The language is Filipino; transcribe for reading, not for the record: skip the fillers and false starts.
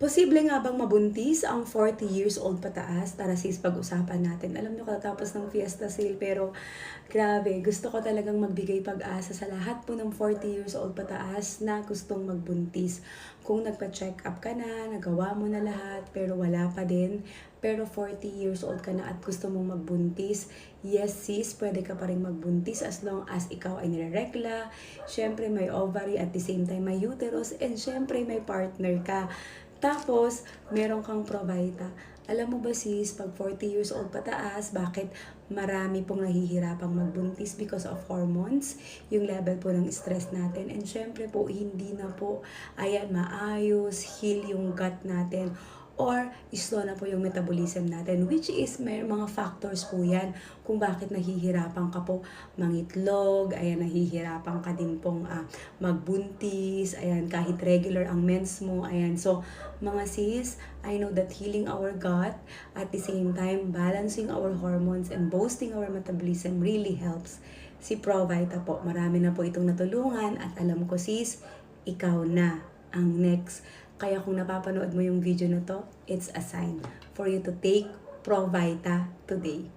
Posible nga bang mabuntis ang 40 years old pataas? Tara sis, pag-usapan natin. Alam nyo, katapos ng fiesta sale, pero grabe, gusto ko talagang magbigay pag-asa sa lahat po ng 40 years old pataas na gustong magbuntis. Kung nagpa-check up ka na, nagawa mo na lahat, pero wala pa din, pero 40 years old ka na at gusto mong magbuntis, yes sis, pwede ka pa rin magbuntis as long as ikaw ay nireregla, syempre may ovary at the same time may uterus, and syempre may partner ka. Tapos, meron kang provida. Alam mo ba sis, pag 40 years old pataas, bakit marami pong nahihirapang magbuntis because of hormones, yung level po ng stress natin. And syempre po, hindi na po, ayan, maayos, heal yung gut natin or slow na po yung metabolism natin, which is may mga factors po yan kung bakit nahihirapan ka po mangitlog, ayan, nahihirapan ka din pong magbuntis, ayan, kahit regular ang mens mo, ayan. So, mga sis, I know that healing our gut, at the same time, balancing our hormones and boosting our metabolism really helps. Si Provita po, marami na po itong natulungan at alam ko sis, ikaw na ang next. Kaya kung napapanood mo yung video na to, it's a sign for you to take Provita today.